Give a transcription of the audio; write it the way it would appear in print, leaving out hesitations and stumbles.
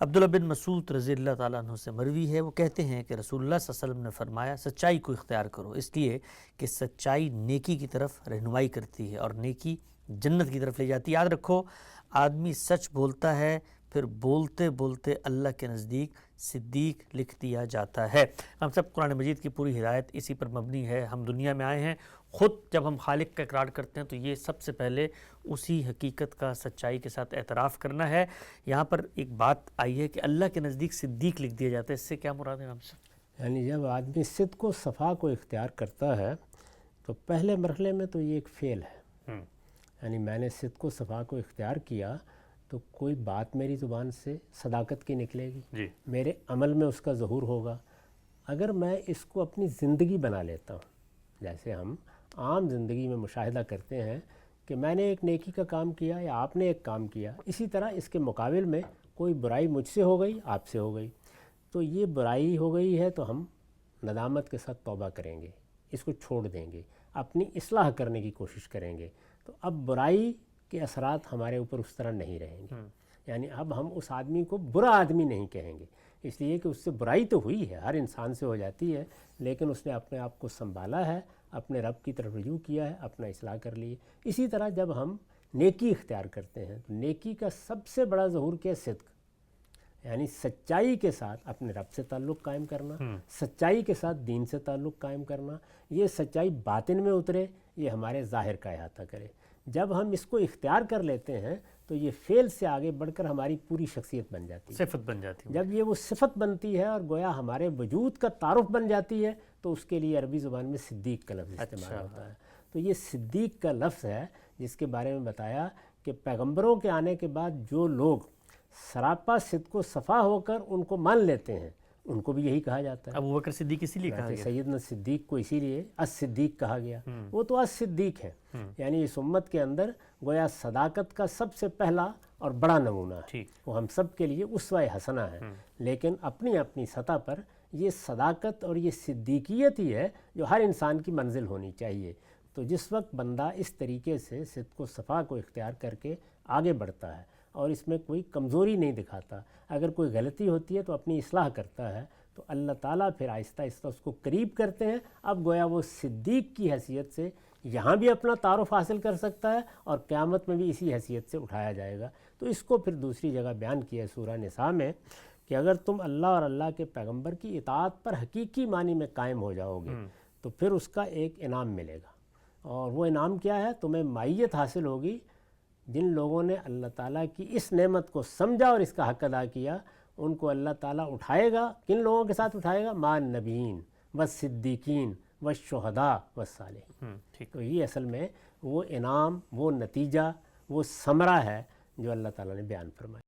عبداللہ بن مسعود رضی اللہ تعالیٰ عنہ سے مروی ہے، وہ کہتے ہیں کہ رسول اللہ صلی اللہ علیہ وسلم نے فرمایا سچائی کو اختیار کرو، اس لیے کہ سچائی نیکی کی طرف رہنمائی کرتی ہے اور نیکی جنت کی طرف لے جاتی ہے۔ یاد رکھو، آدمی سچ بولتا ہے پھر بولتے بولتے اللہ کے نزدیک صدیق لکھ دیا جاتا ہے۔ ہم سب قرآن مجید کی پوری ہدایت اسی پر مبنی ہے۔ ہم دنیا میں آئے ہیں، خود جب ہم خالق کا اقرار کرتے ہیں تو یہ سب سے پہلے اسی حقیقت کا سچائی کے ساتھ اعتراف کرنا ہے۔ یہاں پر ایک بات آئی ہے کہ اللہ کے نزدیک صدیق لکھ دیا جاتا ہے، اس سے کیا مراد ہے ہم سے؟ یعنی جب آدمی صدق و صفا کو اختیار کرتا ہے تو پہلے مرحلے میں تو یہ ایک فعل ہے، یعنی میں نے صدق و صفا کو اختیار کیا تو کوئی بات میری زبان سے صداقت کی نکلے گی، میرے عمل میں اس کا ظہور ہوگا۔ اگر میں اس کو اپنی زندگی بنا لیتا ہوں، جیسے ہم عام زندگی میں مشاہدہ کرتے ہیں کہ میں نے ایک نیکی کا کام کیا یا آپ نے ایک کام کیا، اسی طرح اس کے مقابل میں کوئی برائی مجھ سے ہو گئی، آپ سے ہو گئی، تو یہ برائی ہو گئی ہے تو ہم ندامت کے ساتھ توبہ کریں گے، اس کو چھوڑ دیں گے، اپنی اصلاح کرنے کی کوشش کریں گے، تو اب برائی کے اثرات ہمارے اوپر اس طرح نہیں رہیں گے۔ یعنی اب ہم اس آدمی کو برا آدمی نہیں کہیں گے، اس لیے کہ اس سے برائی تو ہوئی ہے، ہر انسان سے ہو جاتی ہے، لیکن اس نے اپنے آپ کو سنبھالا ہے، اپنے رب کی طرف رجوع کیا ہے، اپنا اصلاح کر لی۔ اسی طرح جب ہم نیکی اختیار کرتے ہیں تو نیکی کا سب سے بڑا ظہور کیا؟ صدق، یعنی سچائی کے ساتھ اپنے رب سے تعلق قائم کرنا، سچائی کے ساتھ دین سے تعلق قائم کرنا، یہ سچائی باطن میں اترے، یہ ہمارے ظاہر کا احاطہ کرے۔ جب ہم اس کو اختیار کر لیتے ہیں تو یہ فعل سے آگے بڑھ کر ہماری پوری شخصیت بن جاتی ہے، صفت بن جاتی ہے۔ جب یہ وہ صفت بنتی ہے اور گویا ہمارے وجود کا تعارف بن جاتی ہے تو اس کے لیے عربی زبان میں صدیق کا لفظ استعمال ہوتا ہے۔ تو یہ صدیق کا لفظ ہے جس کے بارے میں بتایا کہ پیغمبروں کے آنے کے بعد جو لوگ سراپا صدق و صفا ہو کر ان کو مان لیتے ہیں ان کو بھی یہی کہا جاتا ہے۔ ابوبکر صدیق اسی لیے کہا گیا، سیدنا صدیق کو اسی لیے الصدیق کہا گیا، وہ تو الصدیق ہے، یعنی اس امت کے اندر گویا صداقت کا سب سے پہلا اور بڑا نمونہ ہے، وہ ہم سب کے لیے اسوہ حسنہ ہے۔ لیکن اپنی اپنی سطح پر یہ صداقت اور یہ صدیقیت ہی ہے جو ہر انسان کی منزل ہونی چاہیے۔ تو جس وقت بندہ اس طریقے سے صدق و صفا کو اختیار کر کے آگے بڑھتا ہے اور اس میں کوئی کمزوری نہیں دکھاتا، اگر کوئی غلطی ہوتی ہے تو اپنی اصلاح کرتا ہے، تو اللہ تعالیٰ پھر آہستہ آہستہ اس کو قریب کرتے ہیں۔ اب گویا وہ صدیق کی حیثیت سے یہاں بھی اپنا تعارف حاصل کر سکتا ہے اور قیامت میں بھی اسی حیثیت سے اٹھایا جائے گا۔ تو اس کو پھر دوسری جگہ بیان کیا ہے سورہ نساء میں کہ اگر تم اللہ اور اللہ کے پیغمبر کی اطاعت پر حقیقی معنی میں قائم ہو جاؤ گے تو پھر اس کا ایک انعام ملے گا، اور وہ انعام کیا ہے؟ تمہیں معیت حاصل ہوگی۔ جن لوگوں نے اللہ تعالیٰ کی اس نعمت کو سمجھا اور اس کا حق ادا کیا ان کو اللہ تعالیٰ اٹھائے گا۔ کن لوگوں کے ساتھ اٹھائے گا؟ مع النبیین والصدیقین والشہداء والصالحین۔ تو یہ اصل میں وہ انعام، وہ نتیجہ، وہ ثمرہ ہے جو اللہ تعالیٰ نے بیان فرمایا۔